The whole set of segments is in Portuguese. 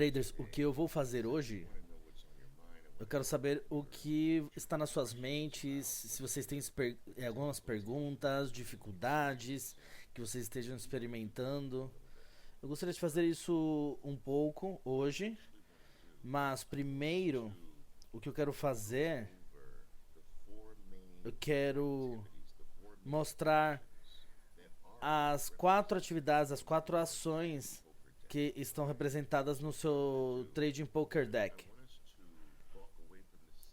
Traders, o que eu vou fazer hoje, eu quero saber o que está nas suas mentes, se vocês têm algumas perguntas, dificuldades que vocês estejam experimentando. Eu gostaria de fazer isso um pouco hoje, mas primeiro, o que eu quero fazer, eu quero mostrar as 4 atividades, as 4 ações que estão representadas no seu Trading Poker Deck.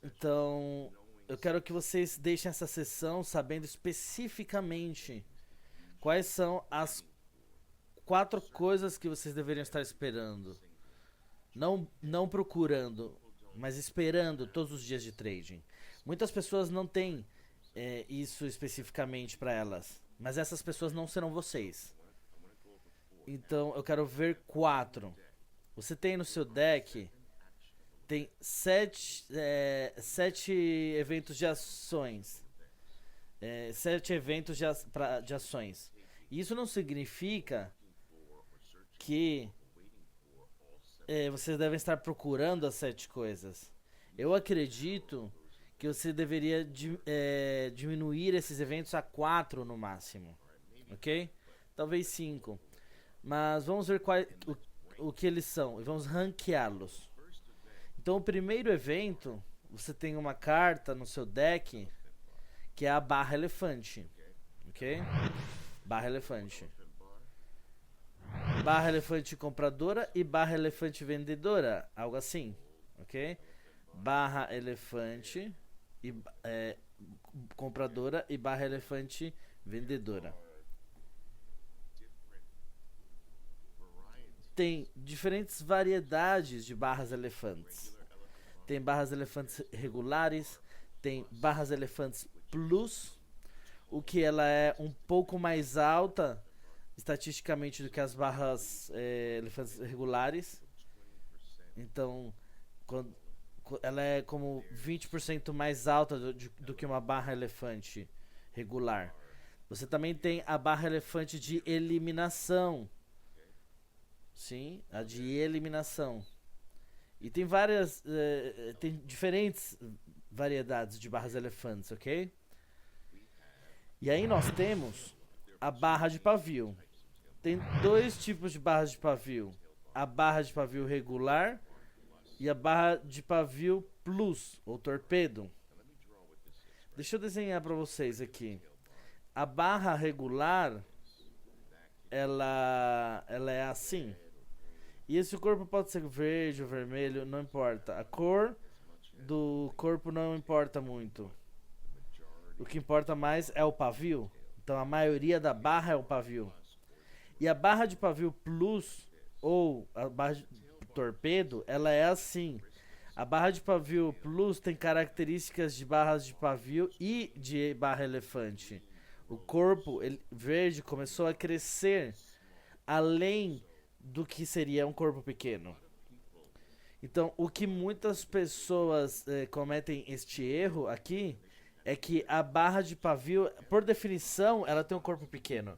Então, eu quero que vocês deixem essa sessão sabendo especificamente quais são as 4 coisas que vocês deveriam estar esperando. Não procurando, mas esperando todos os dias de trading. Muitas pessoas não têm isso especificamente para elas, mas essas pessoas não serão vocês. Então eu quero ver 4. Você tem no seu deck, tem 7 eventos de ações. 7 eventos de ações. E isso não significa que vocês devem estar procurando as 7 coisas. Eu acredito que você deveria diminuir esses eventos a 4 no máximo. Ok? Talvez 5. Mas vamos ver o que eles são e vamos ranqueá-los. Então o primeiro evento, você tem uma carta no seu deck que é a barra elefante. Ok? Barra elefante. Barra elefante compradora e barra elefante vendedora. Algo assim. Ok? Barra elefante e compradora e barra elefante vendedora. Tem diferentes variedades de barras elefantes. Tem barras elefantes regulares, tem barras elefantes plus, o que ela é um pouco mais alta estatisticamente do que as barras elefantes regulares. Então, ela é como 20% mais alta do que uma barra elefante regular. Você também tem a barra elefante de eliminação. Sim, a de eliminação. E tem tem diferentes variedades de barras elefantes, ok? E aí nós temos a barra de pavio. Tem 2 tipos de barras de pavio. A barra de pavio regular e a barra de pavio plus, ou torpedo. Deixa eu desenhar para vocês aqui. A barra regular, ela é assim. E esse corpo pode ser verde ou vermelho, não importa. A cor do corpo não importa muito. O que importa mais é o pavio. Então a maioria da barra é o pavio. E a barra de pavio plus, ou a barra de torpedo, ela é assim. A barra de pavio plus tem características de barras de pavio e de barra elefante. O corpo verde começou a crescer além do que seria um corpo pequeno. Então, o que muitas pessoas cometem este erro aqui é que a barra de pavio, por definição, ela tem um corpo pequeno.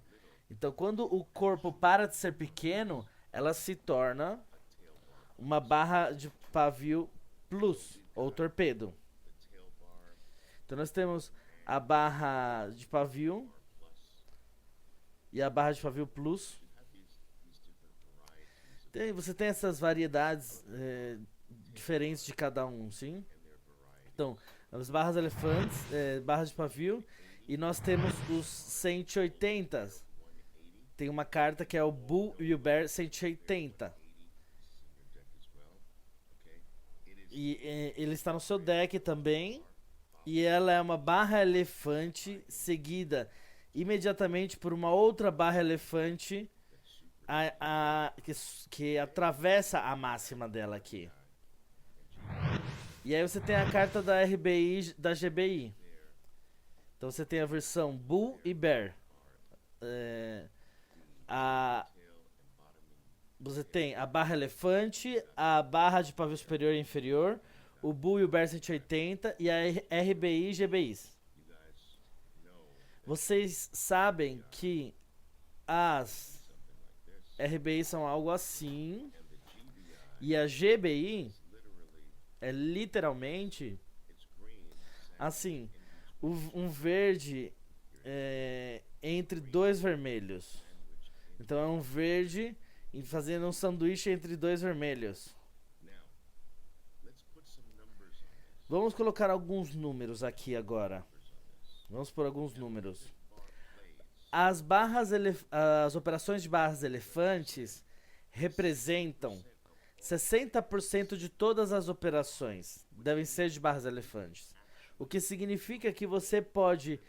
Então, quando o corpo para de ser pequeno, ela se torna uma barra de pavio plus, ou torpedo. Então, nós temos a barra de pavio e a barra de pavio plus. Você tem essas variedades diferentes de cada um, sim? Então, as barras elefantes, barras de pavio, e nós temos os 180. Tem uma carta que é o Bull e o Bear 180. E ele está no seu deck também. E ela é uma barra elefante seguida imediatamente por uma outra barra elefante que atravessa a máxima dela aqui. E aí você tem a carta da RBI, da GBI. Então você tem a versão Bull e Bear. Você tem a barra elefante, a barra de pavio superior e inferior, o Bull e o Bear 180 e a RBI e GBIs. Vocês sabem que as RBI são algo assim E a GBI é literalmente assim, um verde entre dois vermelhos. Então é um verde fazendo um sanduíche entre dois vermelhos. Vamos colocar alguns números aqui agora. Vamos por alguns números. As operações de barras elefantes representam 60% de todas as operações. Devem ser de barras elefantes. O que significa que você pode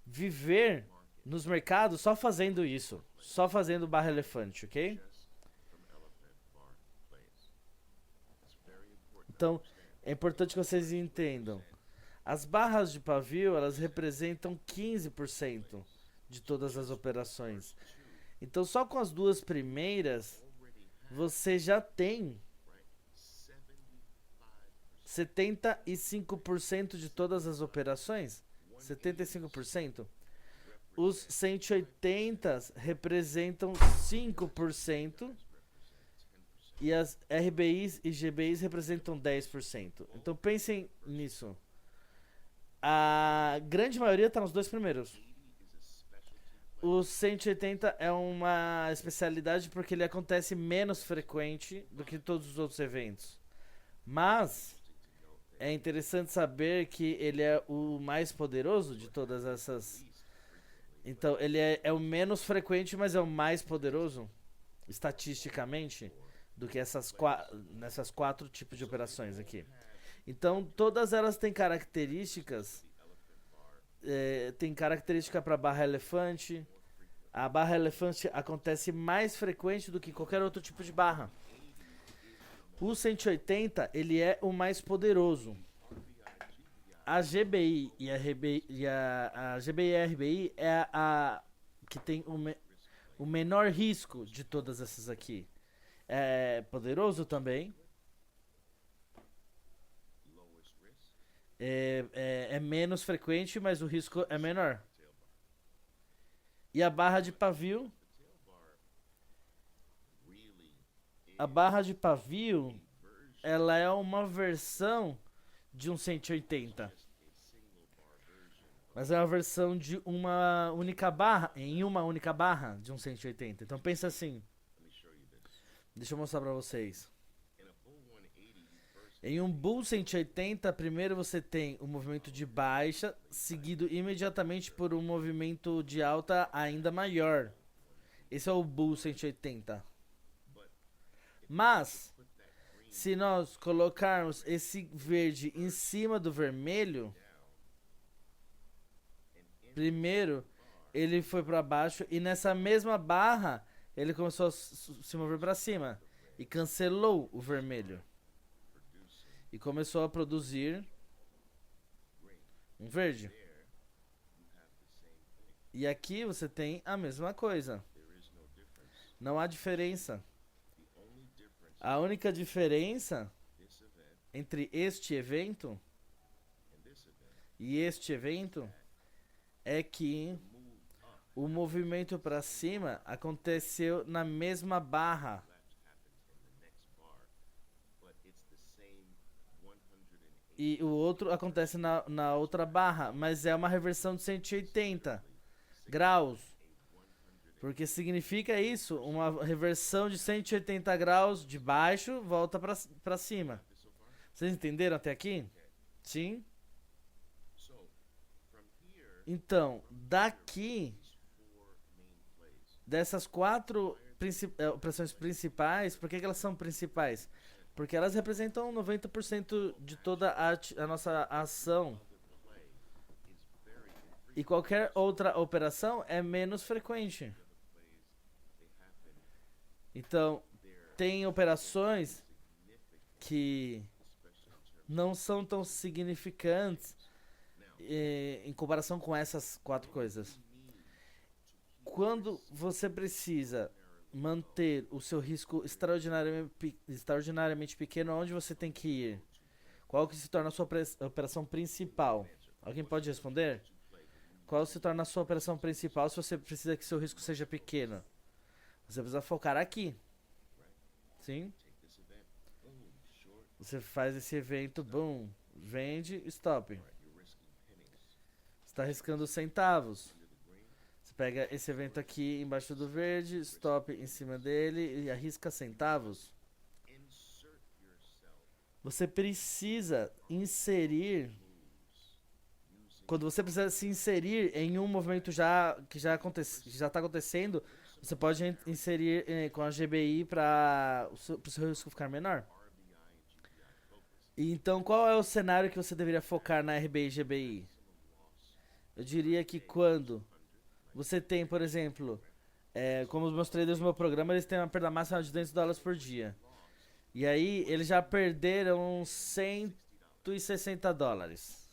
viver nos mercados só fazendo isso. Só fazendo barra elefante, ok? Então, é importante que vocês entendam. As barras de pavio, elas representam 15% de todas as operações. Então, só com as duas primeiras, você já tem 75% de todas as operações. 75%. Os 180 representam 5%. E as RBIs e GBIs representam 10%. Então pensem nisso. A grande maioria está nos dois primeiros. O 180 é uma especialidade porque ele acontece menos frequente do que todos os outros eventos. Mas é interessante saber que ele é o mais poderoso de todas essas. Então ele é o menos frequente, mas é o mais poderoso estatisticamente do que nessas quatro tipos de operações aqui. Então todas elas têm características. Tem característica para barra elefante. A barra elefante acontece mais frequente do que qualquer outro tipo de barra. O 180 ele é o mais poderoso. A GBI e a RBI, a GBI e a RBI é a que tem o menor risco de todas essas aqui. É poderoso também. É menos frequente, mas o risco é menor. E a barra de pavio. A barra de pavio, ela é uma versão de um 180. Mas é uma versão de uma única barra, em uma única barra de um 180. Então pensa assim. Deixa eu mostrar pra vocês. Em um Bull 180, primeiro você tem o movimento de baixa, seguido imediatamente por um movimento de alta ainda maior. Esse é o Bull 180. Mas, se nós colocarmos esse verde em cima do vermelho, primeiro ele foi para baixo e nessa mesma barra ele começou a se mover para cima e cancelou o vermelho. E começou a produzir um verde. E aqui você tem a mesma coisa. Não há diferença. A única diferença entre este evento e este evento é que o movimento para cima aconteceu na mesma barra. E o outro acontece na outra barra, mas é uma reversão de 180 graus. Porque significa isso, uma reversão de 180 graus de baixo, volta para cima. Vocês entenderam até aqui? Sim? Então, daqui, dessas quatro operações principais, por que elas são principais? Porque elas representam 90% de toda a nossa ação. E qualquer outra operação é menos frequente. Então, tem operações que não são tão significantes em comparação com essas quatro coisas. Quando você precisa manter o seu risco extraordinariamente pequeno, onde você tem que ir? Qual que se torna a sua operação principal? Alguém pode responder? Qual se torna a sua operação principal se você precisa que seu risco seja pequeno? Você precisa focar aqui. Sim? Você faz esse evento, boom, vende, stop. Você está arriscando centavos. Você pega esse evento aqui embaixo do verde, stop em cima dele e arrisca centavos. Você precisa inserir. Quando você precisa se inserir em um movimento que já está acontecendo, você pode inserir com a GBI para o seu risco ficar menor. E então, qual é o cenário que você deveria focar na RBI e GBI? Eu diria que quando você tem, por exemplo, como os meus traders no meu programa, eles têm uma perda máxima de $200 por dia. E aí, eles já perderam $160.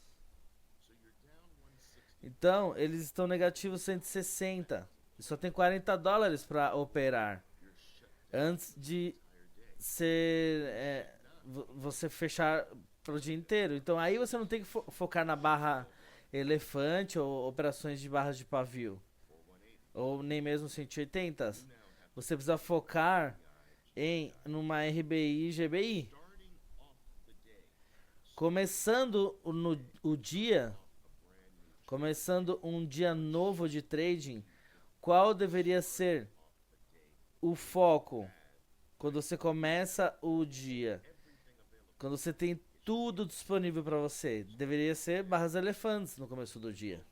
Então, eles estão negativos 160. E só tem $40 para operar. Antes de você fechar para o dia inteiro. Então, aí você não tem que focar na barra elefante ou operações de barras de pavio. Ou nem mesmo 180. Você precisa focar numa RBI e GBI. Começando um dia novo de trading, qual deveria ser o foco quando você começa o dia? Quando você tem tudo disponível para você, deveria ser barras elefantes no começo do dia.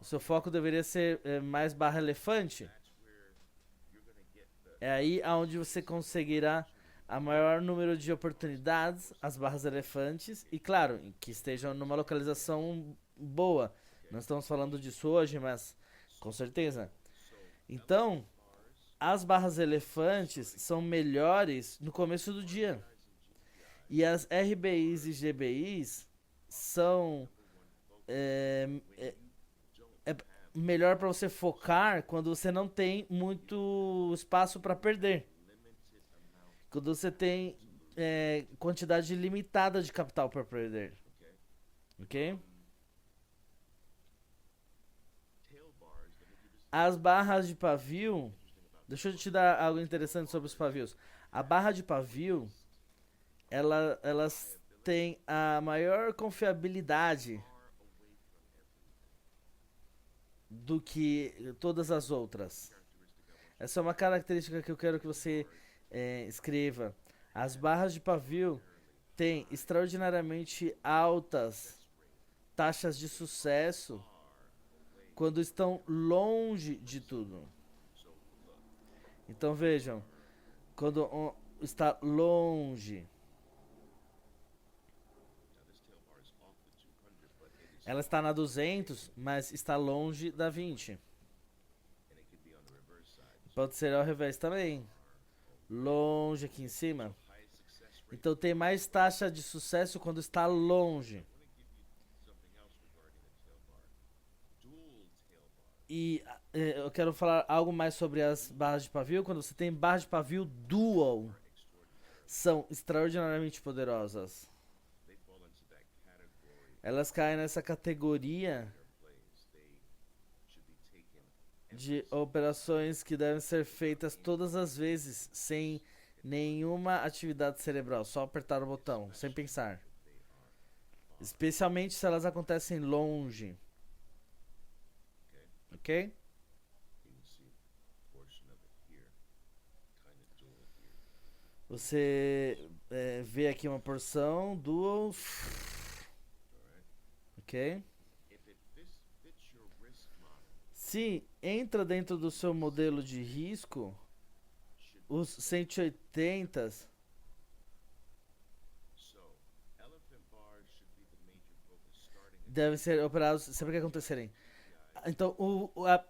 O seu foco deveria ser mais barra elefante. É aí onde você conseguirá a maior número de oportunidades, as barras elefantes, e claro, que estejam numa localização boa. Não estamos falando disso hoje, mas com certeza. Então, as barras elefantes são melhores no começo do dia. E as RBIs e GBIs são melhor para você focar quando você não tem muito espaço para perder. Quando você tem quantidade limitada de capital para perder. Ok? As barras de pavio. Deixa eu te dar algo interessante sobre os pavios. A barra de pavio, elas têm a maior confiabilidade do que todas as outras. Essa é uma característica que eu quero que você escreva. As barras de pavio têm extraordinariamente altas taxas de sucesso quando estão longe de tudo. Então vejam, quando está longe, ela está na 200, mas está longe da 20. Pode ser ao revés também. Longe aqui em cima. Então tem mais taxa de sucesso quando está longe. E eu quero falar algo mais sobre as barras de pavio. Quando você tem barras de pavio dual, são extraordinariamente poderosas. Elas caem nessa categoria de operações que devem ser feitas todas as vezes, sem nenhuma atividade cerebral, só apertar o botão, sem pensar. Especialmente se elas acontecem longe. Ok? Você vê aqui uma porção dual. Ok? Se entra dentro do seu modelo de risco, os 180 devem ser operados sempre que acontecerem. Então,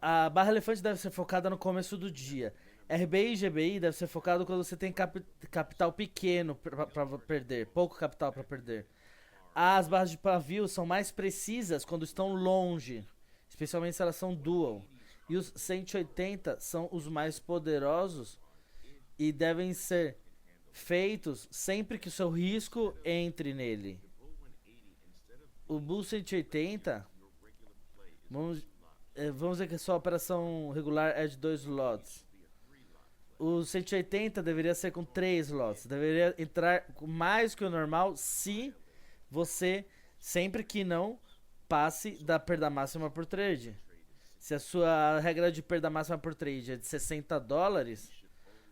a barra elefante deve ser focada no começo do dia. RBI e GBI deve ser focado quando você tem capital pequeno para perder, pouco capital para perder. As barras de pavio são mais precisas quando estão longe, especialmente se elas são dual. E os 180 são os mais poderosos e devem ser feitos sempre que o seu risco entre nele. O Bull 180, vamos dizer que a sua operação regular é de 2 lotes. O 180 deveria ser com 3 lotes. Deveria entrar com mais que o normal se você, sempre que não passe da perda máxima por trade. Se a sua regra de perda máxima por trade é de $60,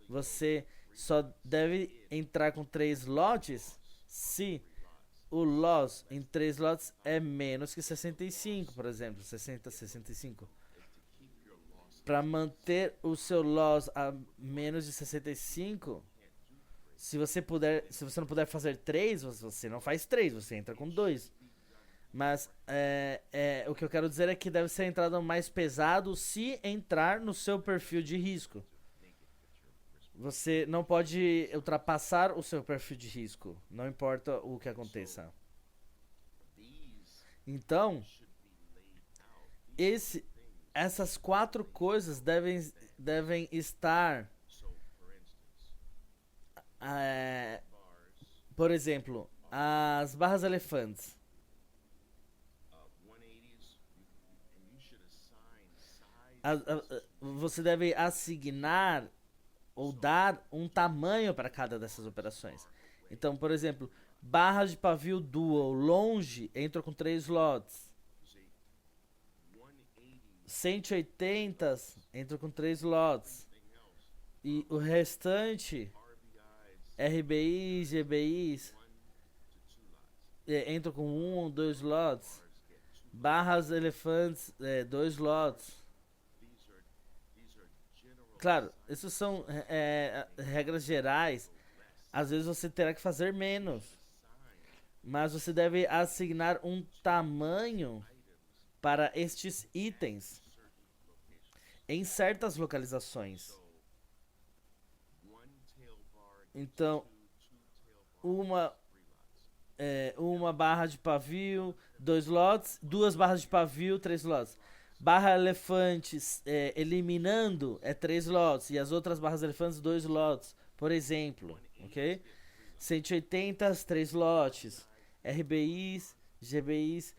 você só deve entrar com 3 lotes se o loss em 3 lotes é menos que 65, por exemplo, 60, 65. Para manter o seu loss a menos de 65, se você não puder fazer 3, você não faz 3, você entra com 2. Mas o que eu quero dizer é que deve ser entrado mais pesado se entrar no seu perfil de risco. Você não pode ultrapassar o seu perfil de risco, não importa o que aconteça. Então, essas 4 coisas devem estar, por exemplo, as barras elefantes. Você deve assignar ou dar um tamanho para cada dessas operações. Então, por exemplo, barras de pavio dual longe entram com 3 lotes. 180 entram com 3 lotes. E o restante, RBIs, GBIs, entram com 1 ou 2 lotes. Barras elefantes, 2 lotes. Claro, essas são regras gerais. Às vezes você terá que fazer menos. Mas você deve assignar um tamanho para estes itens em certas localizações. Então, uma barra de pavio, 2 lotes, 2 barras de pavio, 3 lotes. Barra elefantes eliminando 3 lotes e as outras barras elefantes 2 lotes, por exemplo, ok? 180, 3 lotes. RBIs, GBIs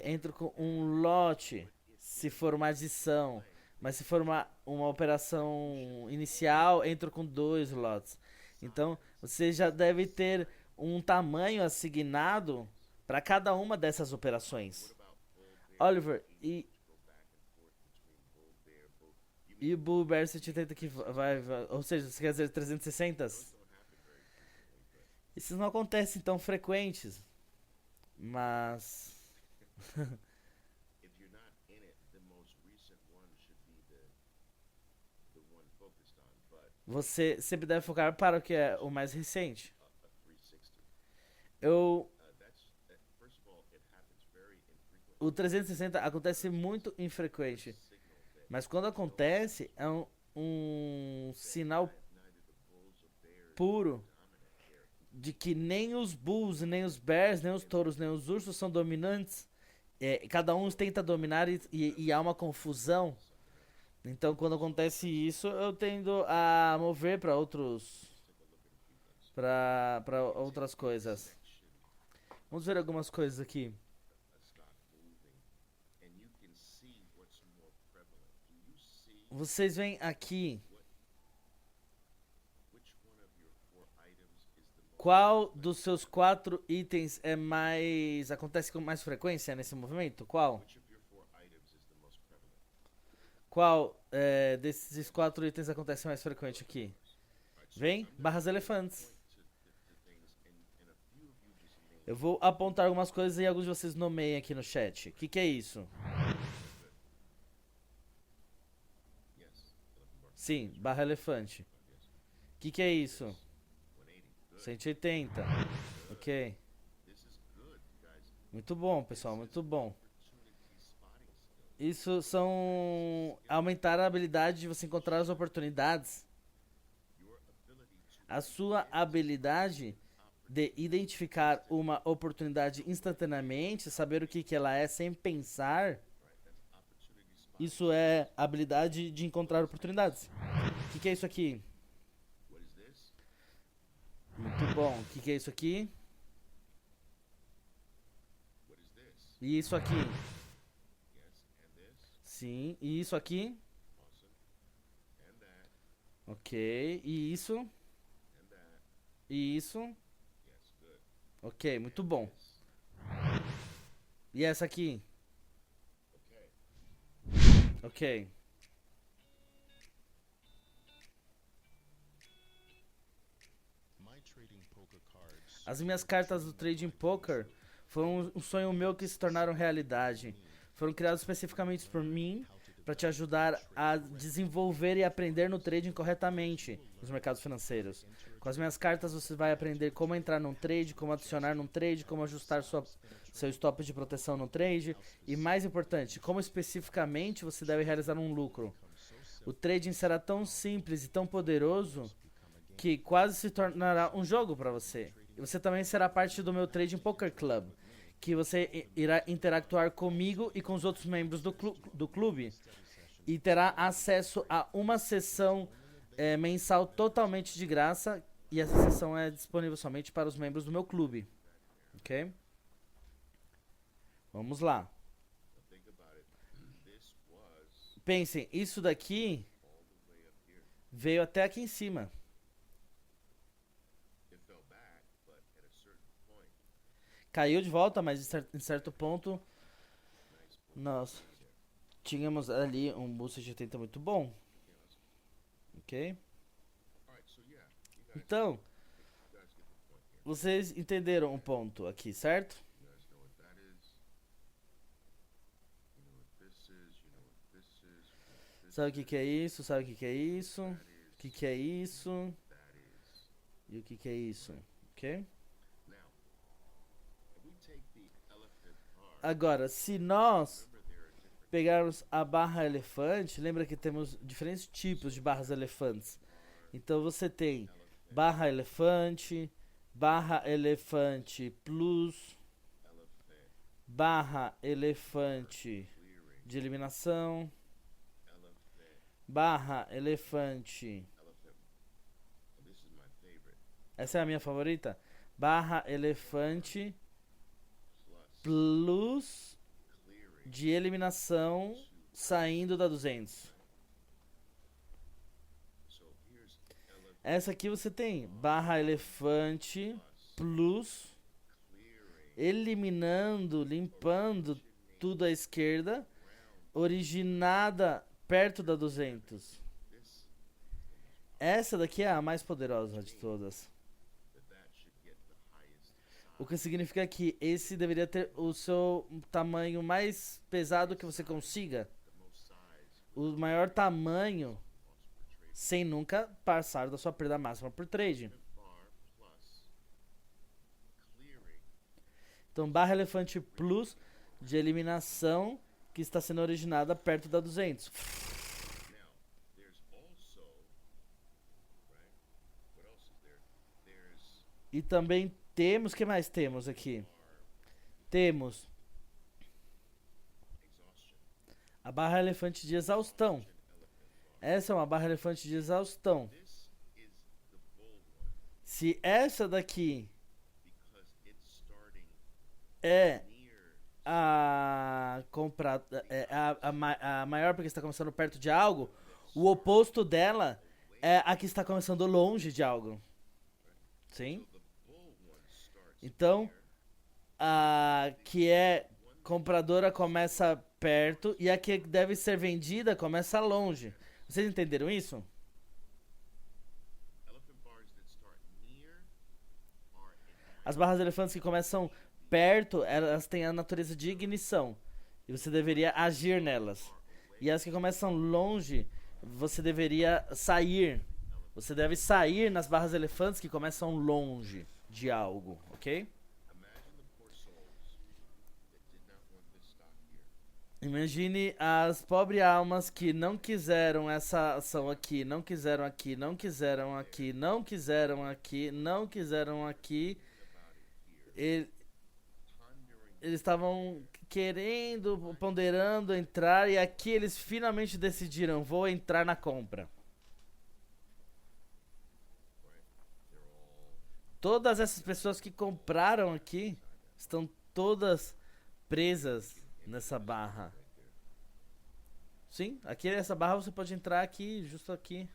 entram com 1 lote se for uma adição, mas se for uma operação inicial, entram com 2 lotes. Então, você já deve ter um tamanho assignado para cada uma dessas operações. Oliver, e o Bull Bear 180 que vai, ou seja, você quer dizer 360? Isso não acontece tão frequentes, mas você sempre deve focar para o que é o mais recente. O 360 acontece muito infrequente. Mas quando acontece, é um sinal puro de que nem os bulls, nem os bears, nem os touros, nem os ursos são dominantes. Cada um tenta dominar e há uma confusão. Então, quando acontece isso, eu tendo a mover para outras coisas. Vamos ver algumas coisas aqui. Vocês veem aqui qual dos seus 4 itens acontece com mais frequência nesse movimento? Qual desses 4 itens acontece mais frequente aqui? Vem? Barras elefantes. Eu vou apontar algumas coisas e alguns de vocês nomeiem aqui no chat. O que é isso? Sim, barra elefante. O que é isso? 180. Ok. Muito bom, pessoal, muito bom. Isso são aumentar a habilidade de você encontrar as oportunidades. A sua habilidade de identificar uma oportunidade instantaneamente, saber o que ela é sem pensar. Isso é a habilidade de encontrar oportunidades. O que é isso aqui? Muito bom. O que é isso aqui? E isso aqui? Sim. E isso aqui? Ok. E isso? E isso? Ok, muito bom. E essa aqui? Ok. As minhas cartas do Trading Poker foram um sonho meu que se tornaram realidade. Foram criadas especificamente por mim para te ajudar a desenvolver e aprender no trading corretamente nos mercados financeiros. Com as minhas cartas você vai aprender como entrar num trade, como adicionar num trade, como ajustar seu stop de proteção no trade e, mais importante, como especificamente você deve realizar um lucro. O trading será tão simples e tão poderoso que quase se tornará um jogo para você. E você também será parte do meu Trading Poker Club, que você irá interactuar comigo e com os outros membros do clube e terá acesso a uma sessão mensal totalmente de graça, e essa sessão é disponível somente para os membros do meu clube, ok? Vamos lá. Pensem, isso daqui veio até aqui em cima. Caiu de volta, mas em certo ponto nós tínhamos ali um boost de 80 muito bom. Ok? Então, vocês entenderam um ponto aqui, certo? Sabe o que, que é isso? Sabe o que, que é isso? O que, que é isso? E o que, que é isso? Ok? Agora, se nós pegarmos a barra elefante, lembra que temos diferentes tipos de barras elefantes. Então você tem barra elefante plus, barra elefante de eliminação, barra elefante. Essa é a minha favorita. Barra elefante plus de eliminação saindo da 200. Essa aqui você tem barra elefante plus eliminando, limpando tudo à esquerda, originada perto da 200. Essa daqui é a mais poderosa de todas. O que significa que esse deveria ter o seu tamanho mais pesado que você consiga. O maior tamanho sem nunca passar da sua perda máxima por trade. Então, barra elefante plus de eliminação que está sendo originada perto da 200. E também temos, o que mais temos aqui? Temos a barra elefante de exaustão. Essa é uma barra elefante de exaustão. Se essa daqui é a a maior porque está começando perto de algo, o oposto dela é a que está começando longe de algo. Sim? Então, a que é compradora começa perto e a que deve ser vendida começa longe. Vocês entenderam isso? As barras de elefantes que começam perto, elas têm a natureza de ignição. E você deveria agir nelas. E as que começam longe, você deveria sair. Você deve sair nas barras de elefantes que começam longe de algo, ok? Imagine as pobres almas que não quiseram essa ação aqui, não quiseram aqui, não quiseram aqui, não quiseram aqui, não quiseram aqui. Eles estavam querendo, ponderando entrar e aqui eles finalmente decidiram, vou entrar na compra. Todas essas pessoas que compraram aqui estão todas presas nessa barra. Sim, aqui nessa barra você pode entrar aqui, justo aqui.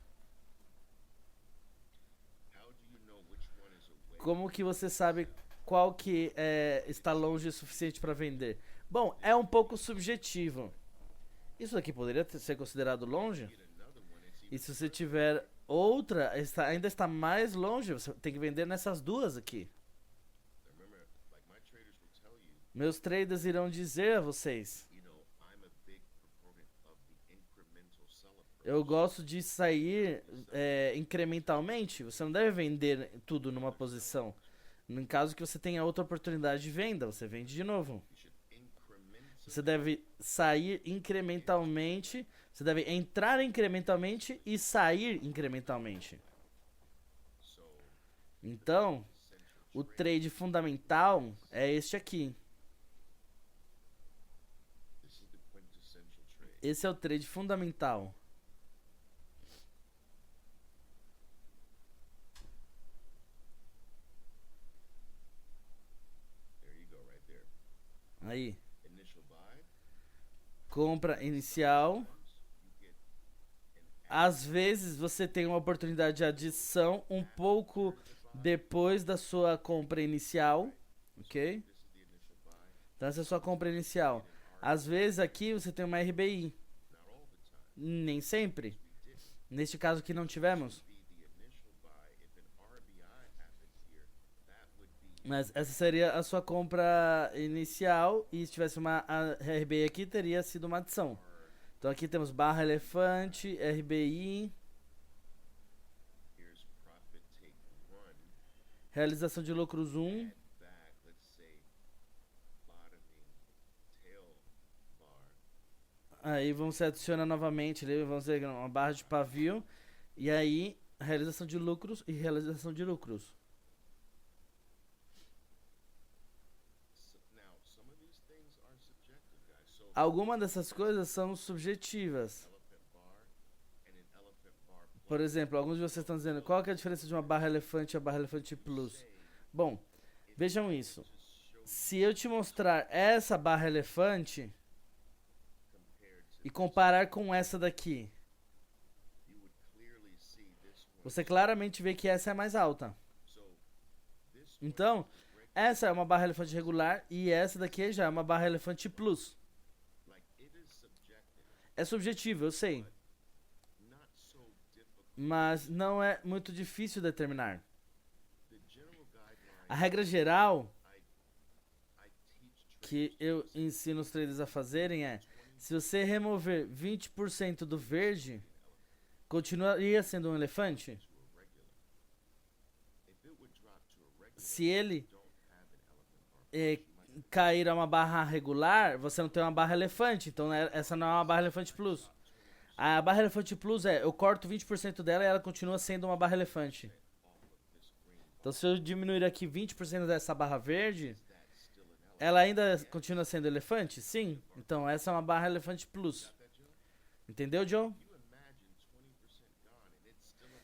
Como que você sabe qual que está longe o suficiente para vender? Bom, é um pouco subjetivo. Isso aqui poderia ser considerado longe? E se você tiver outra, ainda está mais longe, você tem que vender nessas duas aqui. Meus traders irão dizer a vocês. Eu gosto de sair incrementalmente. Você não deve vender tudo numa posição. No caso que você tenha outra oportunidade de venda, você vende de novo. Você deve sair incrementalmente. Você deve entrar incrementalmente e sair incrementalmente. Então, o trade fundamental é este aqui. Esse é o trade fundamental. Aí. Compra inicial. Às vezes você tem uma oportunidade de adição um pouco depois da sua compra inicial. Ok? Então essa é a sua compra inicial. Às vezes aqui você tem uma RBI. Nem sempre. Neste caso aqui não tivemos. Mas essa seria a sua compra inicial. E se tivesse uma RBI aqui, teria sido uma adição. Então aqui temos barra elefante, RBI. Realização de lucros 1. Aí vamos adicionar novamente, vamos ver uma barra de pavio. E aí, realização de lucros e realização de lucros. Algumas dessas coisas são subjetivas. Por exemplo, alguns de vocês estão dizendo qual que é a diferença de uma barra elefante e a barra elefante plus. Bom, vejam isso. Se eu te mostrar essa barra elefante e comparar com essa daqui, você claramente vê que essa é mais alta. Então, essa é uma barra elefante regular e essa daqui já é uma barra elefante plus. É subjetivo, eu sei. Mas não é muito difícil determinar. A regra geral que eu ensino os traders a fazerem é: se você remover 20% do verde, continuaria sendo um elefante? Se ele cair a uma barra regular, você não tem uma barra elefante. Então essa não é uma barra elefante plus. A barra elefante plus eu corto 20% dela e ela continua sendo uma barra elefante. Então se eu diminuir aqui 20% dessa barra verde, ela ainda continua sendo elefante? Sim. Então essa é uma barra elefante plus. Entendeu, John?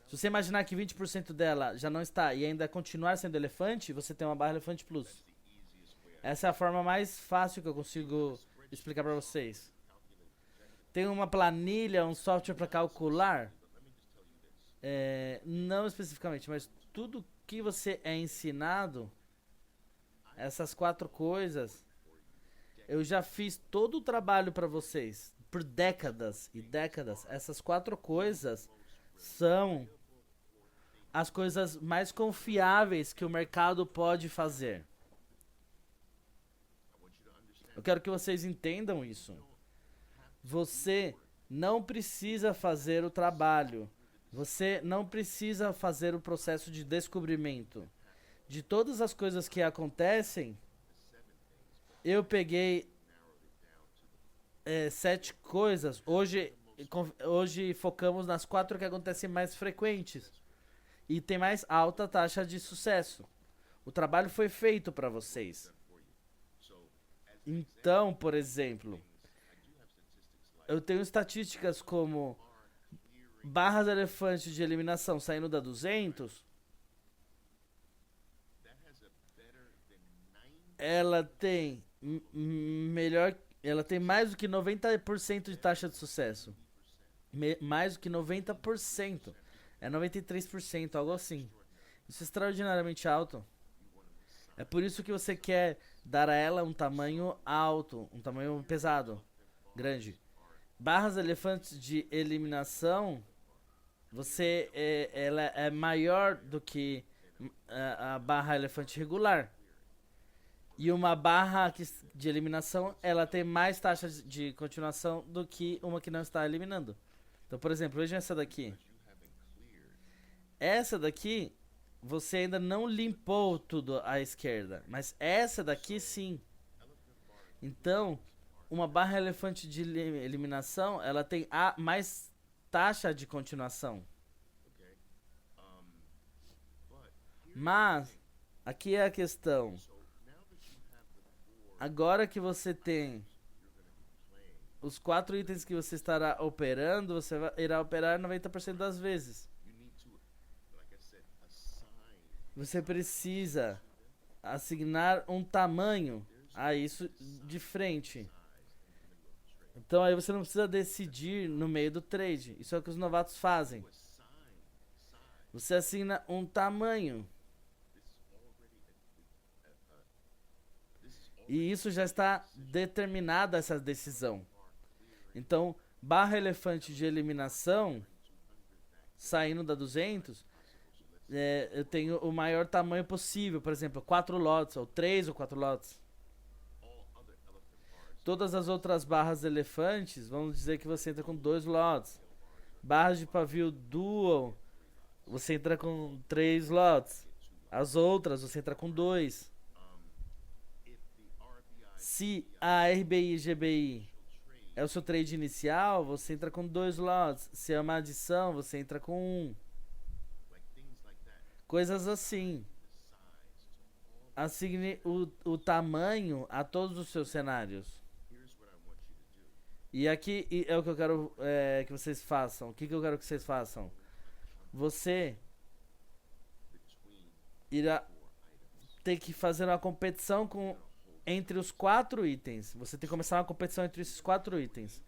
Se você imaginar que 20% dela já não está e ainda continuar sendo elefante, você tem uma barra elefante plus. Essa é a forma mais fácil que eu consigo explicar para vocês. Tem uma planilha, um software para calcular? Não especificamente, mas tudo que você é ensinado, essas 4 coisas, eu já fiz todo o trabalho para vocês por décadas e décadas. Essas 4 coisas são as coisas mais confiáveis que o mercado pode fazer. Eu quero que vocês entendam isso. Você não precisa fazer o trabalho. Você não precisa fazer o processo de descobrimento. De todas as coisas que acontecem, eu peguei 7 coisas. Hoje focamos nas 4 que acontecem mais frequentes. E tem mais alta taxa de sucesso. O trabalho foi feito para vocês. Então, por exemplo, eu tenho estatísticas como barras elefantes de eliminação saindo da 200. Ela tem ela tem mais do que 90% de taxa de sucesso. Mais do que 90%. É 93%, algo assim. Isso é extraordinariamente alto. É por isso que você quer dar a ela um tamanho alto, um tamanho pesado, grande. Barras elefantes de eliminação, ela é maior do que a barra elefante regular. E uma barra de eliminação, ela tem mais taxa de continuação do que uma que não está eliminando. Então, por exemplo, vejam essa daqui. Essa daqui, você ainda não limpou tudo à esquerda, mas essa daqui sim. Então, uma barra elefante de eliminação, ela tem mais taxa de continuação. Mas, aqui é a questão. Agora que você tem os 4 itens que você estará operando, você irá operar 90% das vezes. Você precisa assignar um tamanho a isso de frente. Então aí você não precisa decidir no meio do trade. Isso é o que os novatos fazem. Você assigna um tamanho. E isso já está determinada essa decisão. Então, barra elefante de eliminação, saindo da 200, eu tenho o maior tamanho possível. Por exemplo, 4 lotes, ou 3 ou 4 lotes. Todas as outras barras elefantes, vamos dizer que você entra com 2 lotes. Barras de pavio dual, você entra com 3 lotes. As outras, você entra com 2. Se a RBI e GBI é o seu trade inicial, você entra com 2 lotes. Se é uma adição, você entra com 1. Coisas assim. Assigne o tamanho a todos os seus cenários. E aqui é o que eu quero que vocês façam. O que eu quero que vocês façam? Você irá ter que fazer uma competição entre os 4 itens. Você tem que começar uma competição entre esses 4 itens.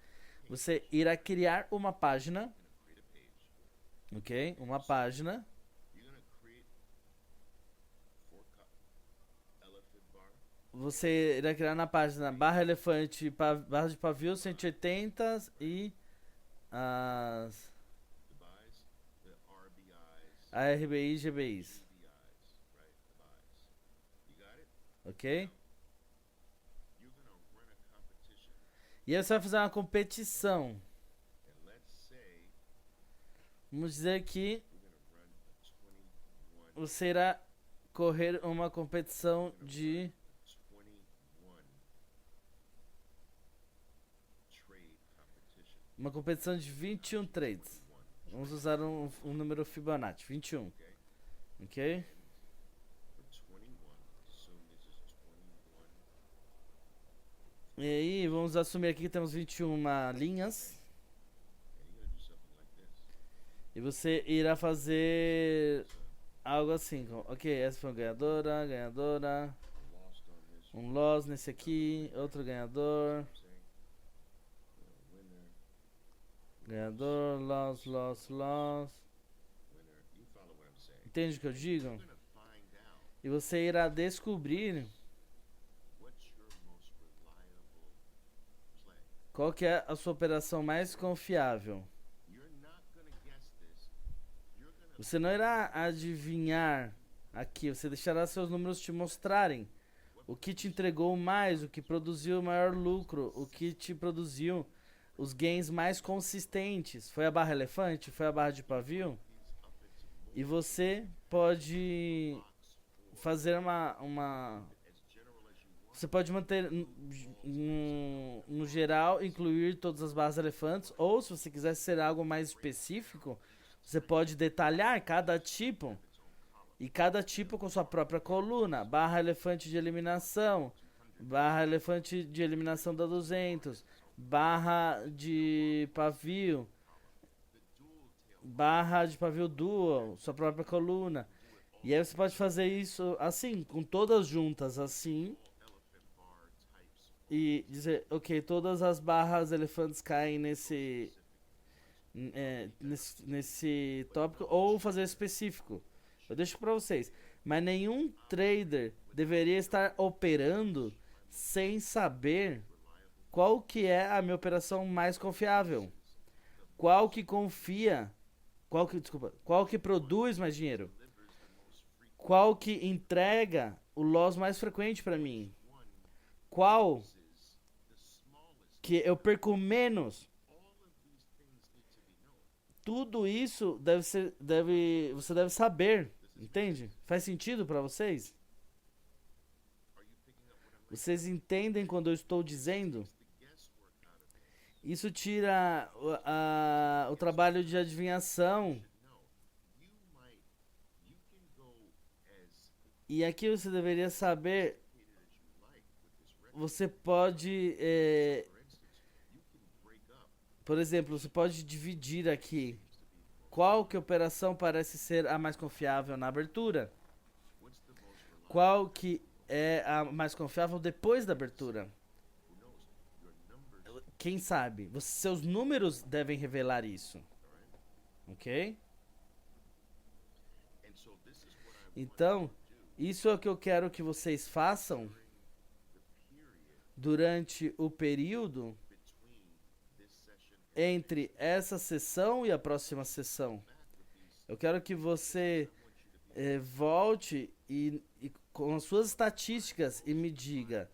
Você irá criar uma página. Ok? Uma página. Você irá criar na página barra elefante, barra de pavio 180 e as RBI e GBIs. Ok? E aí você vai fazer uma competição. Vamos dizer que você irá correr uma competição de uma competição de 21 trades. Vamos usar um número Fibonacci, 21. Ok? E aí, vamos assumir aqui que temos 21 linhas. E você irá fazer algo assim. Ok, essa foi uma ganhadora. Um loss nesse aqui, outro ganhador. Ganhador, loss. Entende o que eu digo? E você irá descobrir qual que é a sua operação mais confiável. Você não irá adivinhar aqui, você deixará seus números te mostrarem o que te entregou mais, o que produziu o maior lucro, o que te produziu os gains mais consistentes. Foi a barra elefante? Foi a barra de pavio? E você pode fazer você pode manter no geral, incluir todas as barras elefantes, ou se você quiser ser algo mais específico, você pode detalhar cada tipo, e cada tipo com sua própria coluna. Barra elefante de eliminação, barra elefante de eliminação da 200, barra de pavio, barra de pavio dual, sua própria coluna. E aí você pode fazer isso assim, com todas juntas assim, e dizer, ok, todas as barras elefantes caem nesse tópico, ou fazer específico. Eu deixo para vocês. Mas nenhum trader deveria estar operando sem saber qual que é a minha operação mais confiável. Qual que confia, qual que produz mais dinheiro. Qual que entrega o loss mais frequente para mim. Qual que eu perco menos. Tudo isso você deve saber, entende? Faz sentido para vocês? Vocês entendem quando eu estou dizendo? Isso tira o trabalho de adivinhação. E aqui você deveria saber. Você pode, por exemplo, você pode dividir aqui. Qual que operação parece ser a mais confiável na abertura? Qual que é a mais confiável depois da abertura? Quem sabe? Seus números devem revelar isso. Ok? Então, isso é o que eu quero que vocês façam durante o período entre essa sessão e a próxima sessão. Eu quero que você volte com as suas estatísticas e me diga: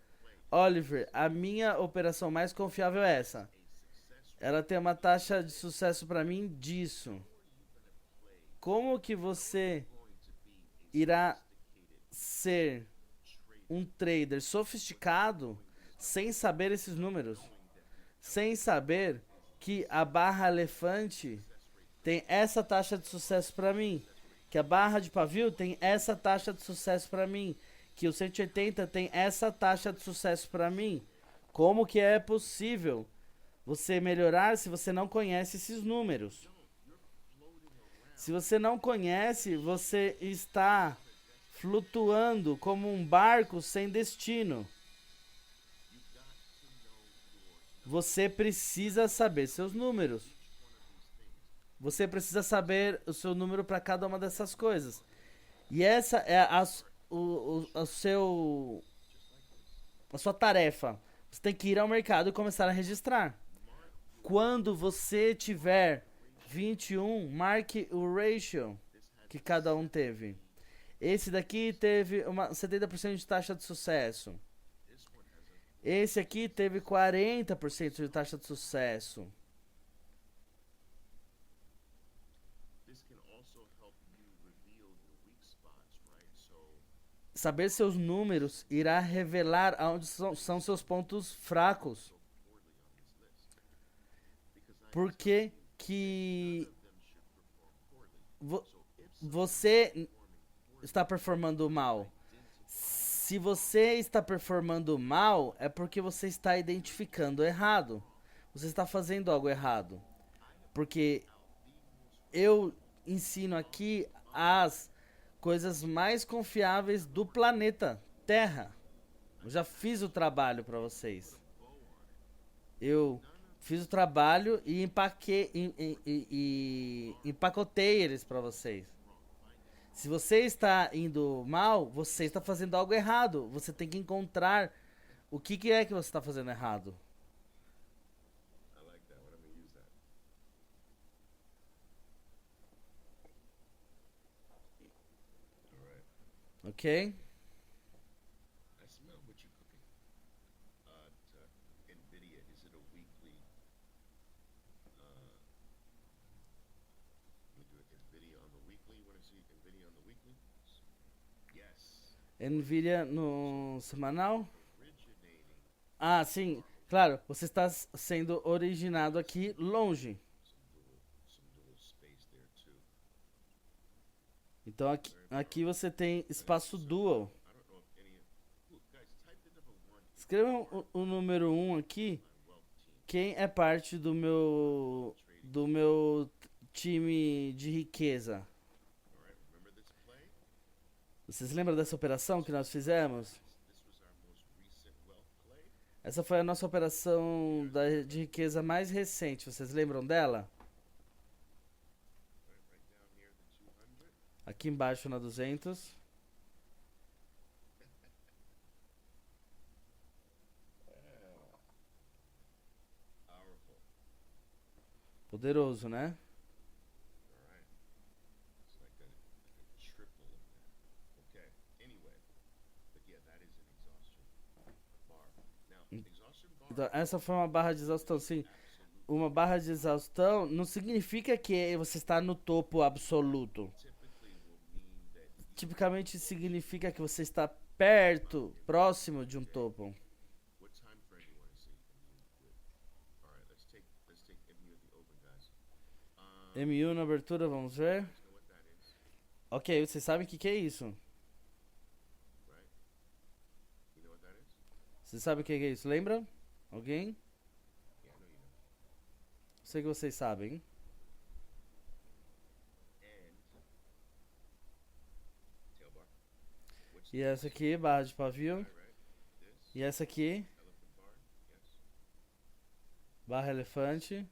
Oliver, a minha operação mais confiável é essa. Ela tem uma taxa de sucesso para mim disso. Como que você irá ser um trader sofisticado sem saber esses números? Sem saber que a barra elefante tem essa taxa de sucesso para mim, que a barra de pavio tem essa taxa de sucesso para mim, que o 180 tem essa taxa de sucesso para mim. Como que é possível você melhorar se você não conhece esses números? Se você não conhece, você está flutuando como um barco sem destino. Você precisa saber seus números. Você precisa saber o seu número para cada uma dessas coisas. E essa é a sua tarefa. Você tem que ir ao mercado e começar a registrar. Quando você tiver 21, marque o ratio que cada um teve. Esse daqui teve 70% de taxa de sucesso. Esse aqui teve 40% de taxa de sucesso. Saber seus números irá revelar onde são seus pontos fracos. Por que você está performando mal? Se você está performando mal, é porque você está identificando errado. Você está fazendo algo errado. Porque eu ensino aqui as coisas mais confiáveis do planeta Terra. Eu já fiz o trabalho para vocês. Eu fiz o trabalho e empacotei eles para vocês. Se você está indo mal, você está fazendo algo errado. Você tem que encontrar o que é que você está fazendo errado. Ok? Nvidia no semanal? Ah, sim. Claro, você está sendo originado aqui longe. Então aqui você tem espaço dual. Escreva o número 1 aqui. Quem é parte do meu time de riqueza? Vocês lembram dessa operação que nós fizemos? Essa foi a nossa operação de riqueza mais recente. Vocês lembram dela? Aqui embaixo na 200. Poderoso, né? Então, essa foi uma barra de exaustão, sim. Uma barra de exaustão não significa que você está no topo absoluto. Tipicamente significa que você está perto, próximo de um topo. MU na abertura, vamos ver. Ok, vocês sabem o que é isso? Vocês sabem o que é isso? Lembra? Alguém? Sei que vocês sabem. E essa aqui, barra de pavio. E essa aqui, barra elefante.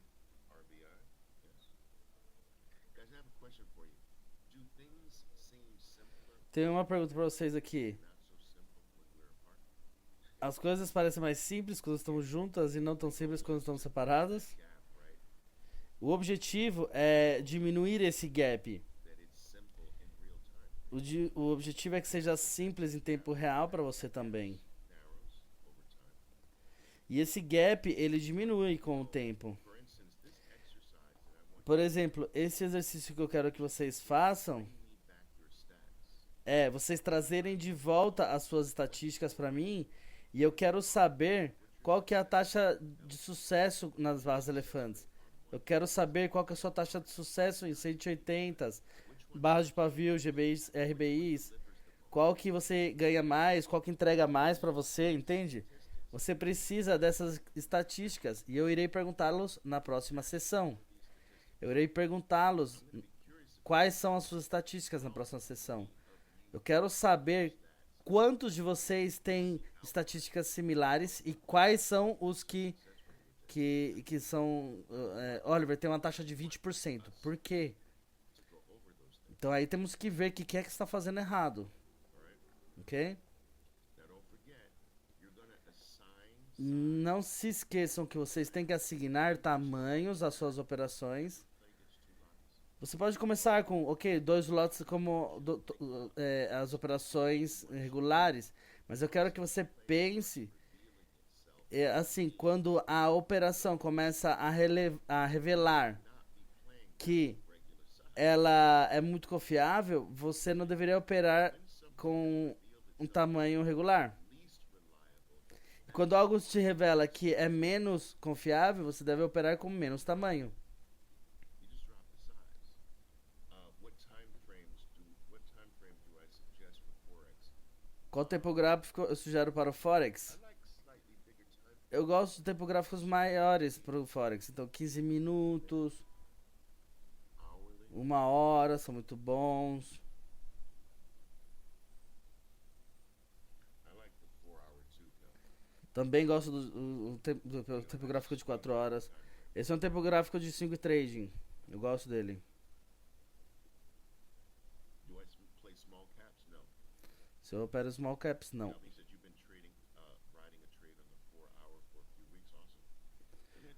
Tenho uma pergunta pra vocês aqui. As coisas parecem mais simples quando estão juntas e não tão simples quando estão separadas? O objetivo é diminuir esse gap. O objetivo é que seja simples em tempo real para você também. E esse gap, ele diminui com o tempo. Por exemplo, esse exercício que eu quero que vocês façam é vocês trazerem de volta as suas estatísticas para mim e eu quero saber qual que é a taxa de sucesso nas barras elefantes. Eu quero saber qual que é a sua taxa de sucesso em 180, barras de pavio, GBIs, RBIs, qual que você ganha mais, qual que entrega mais para você, entende? Você precisa dessas estatísticas e eu irei perguntá-los na próxima sessão. Eu irei perguntá-los quais são as suas estatísticas na próxima sessão. Eu quero saber quantos de vocês têm estatísticas similares e quais são os que são... Oliver, tem uma taxa de 20%. Por quê? Então aí temos que ver o que é que está fazendo errado. Ok? Não se esqueçam que vocês têm que assignar tamanhos às suas operações. Você pode começar com, ok, 2 lotes como as operações regulares, mas eu quero que você pense, assim, quando a operação começa a revelar que ela é muito confiável, você não deveria operar com um tamanho regular. Quando algo te revela que é menos confiável, você deve operar com menos tamanho. Qual tempo gráfico eu sugero para o Forex? Eu gosto de tempo gráficos maiores para o Forex. Então 15 minutos, 1 hora são muito bons. Também gosto do tempo gráfico de 4 horas. Esse é um tempo gráfico de 5 trading. Eu gosto dele. Se eu opero small caps, não.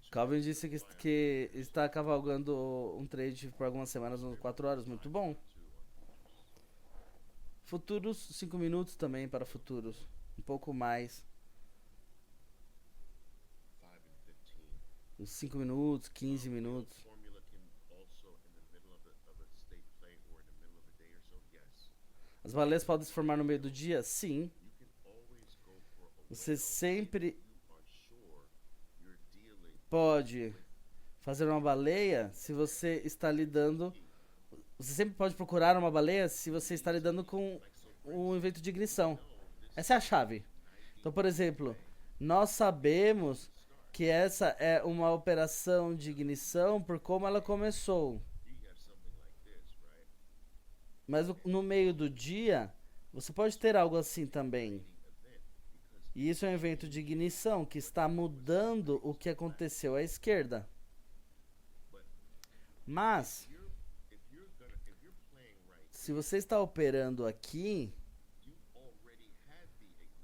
Calvin disse que está cavalgando um trade por algumas semanas nas 4 horas. Muito bom. Futuros, 5 minutos também para futuros. Um pouco mais. Os 5 minutos, 15 minutos. As baleias podem se formar no meio do dia? Sim. Você sempre pode fazer uma baleia se você está lidando. Você sempre pode procurar uma baleia se você está lidando com um evento de ignição. Essa é a chave. Então, por exemplo, nós sabemos que essa é uma operação de ignição por como ela começou. Mas no meio do dia, você pode ter algo assim também. E isso é um evento de ignição que está mudando o que aconteceu à esquerda. Mas, se você está operando aqui,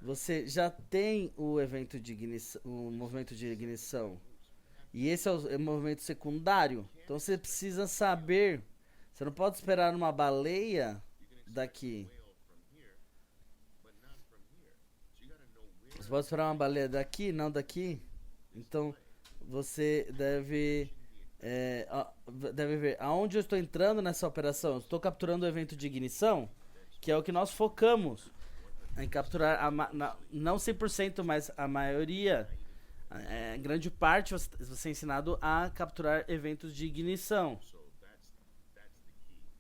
você já tem o evento de ignição, o movimento de ignição. E esse é o movimento secundário. Então você precisa saber. Você não pode esperar uma baleia daqui. Você pode esperar uma baleia daqui, não daqui. Então você deve ver aonde eu estou entrando nessa operação. Eu estou capturando o evento de ignição, que é o que nós focamos em capturar, não 100%, mas a maioria, grande parte, você é ensinado a capturar eventos de ignição.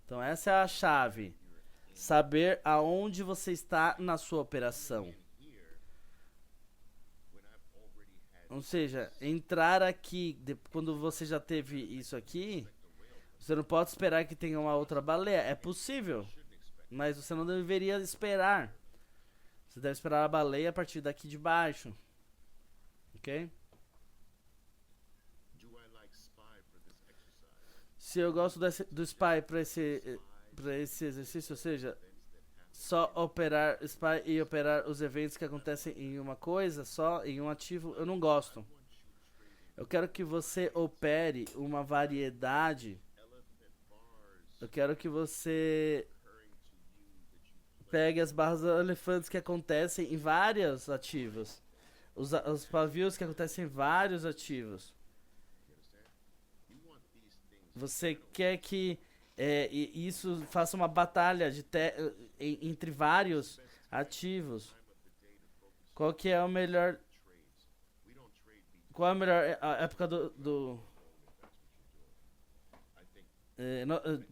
Então essa é a chave. Saber aonde você está na sua operação. Ou seja, entrar aqui, quando você já teve isso aqui, você não pode esperar que tenha uma outra baleia. É possível, mas você não deveria esperar. Você deve esperar a baleia a partir daqui de baixo. Ok? Se eu gosto do SPY para esse exercício, ou seja, só operar SPY e operar os eventos que acontecem em uma coisa, só em um ativo, eu não gosto. Eu quero que você opere uma variedade. Eu quero que você pegue as barras elefantes que acontecem em vários ativos. Os pavios que acontecem em vários ativos. Você quer que isso faça uma batalha entre vários ativos. Qual que é o melhor... Qual é a melhor época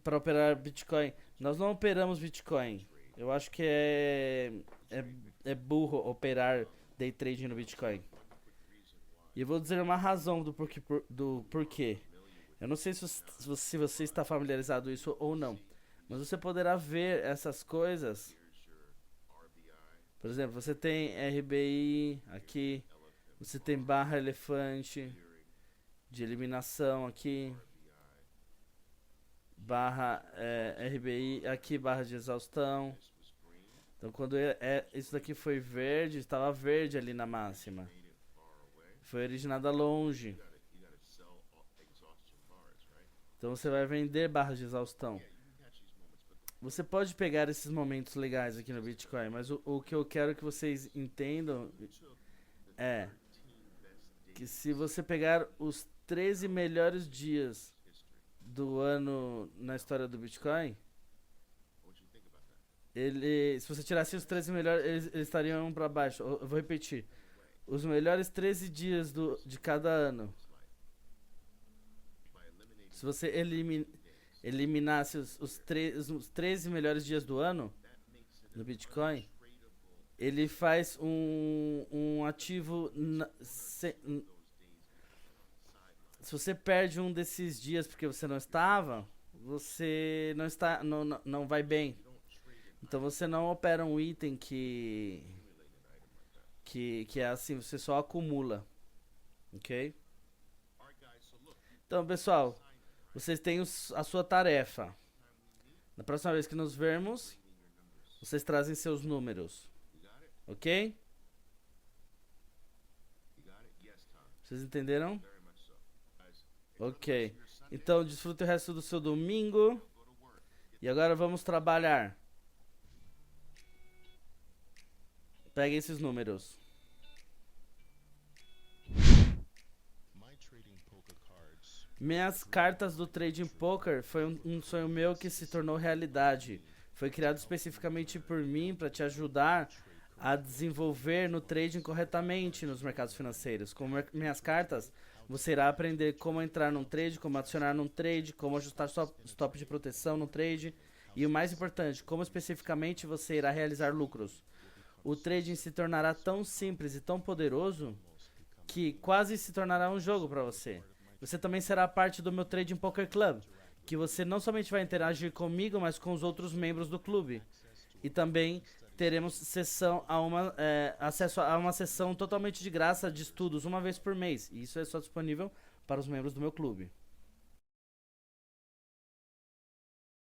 para operar Bitcoin? Nós não operamos Bitcoin. Eu acho que é burro operar day trade no Bitcoin. E eu vou dizer uma razão do porquê. Eu não sei se você está familiarizado com isso ou não, mas você poderá ver essas coisas. Por exemplo, você tem RBI aqui, você tem barra elefante de eliminação aqui, barra RBI aqui, barra de exaustão. Então quando isso daqui foi verde, estava verde ali na máxima. Foi originada longe. Então você vai vender barras de exaustão. Você pode pegar esses momentos legais aqui no Bitcoin, mas o que eu quero que vocês entendam é que se você pegar os 13 melhores dias do ano na história do Bitcoin, se você tirasse os 13 melhores, eles estariam para baixo. Eu vou repetir. Os melhores 13 dias de cada ano. Se você eliminasse os 13 melhores dias do ano no Bitcoin, ele faz um ativo... Se você perde um desses dias porque você não estava, você não vai bem. Então você não opera um item que é assim, você só acumula. Ok? Então, pessoal, vocês têm a sua tarefa. Na próxima vez que nos vermos, vocês trazem seus números. Ok? Vocês entenderam? Ok. Então, desfrute o resto do seu domingo. E agora vamos trabalhar. Pegue esses números. Minhas cartas do Trading Poker foi um sonho meu que se tornou realidade. Foi criado especificamente por mim para te ajudar a desenvolver no trading corretamente nos mercados financeiros. Com minhas cartas, você irá aprender como entrar num trade, como adicionar num trade, como ajustar stop de proteção no trade e o mais importante, como especificamente você irá realizar lucros. O trading se tornará tão simples e tão poderoso que quase se tornará um jogo para você. Você também será parte do meu Trading Poker Club, que você não somente vai interagir comigo, mas com os outros membros do clube. E também teremos acesso a uma sessão totalmente de graça de estudos uma vez por mês. E isso é só disponível para os membros do meu clube.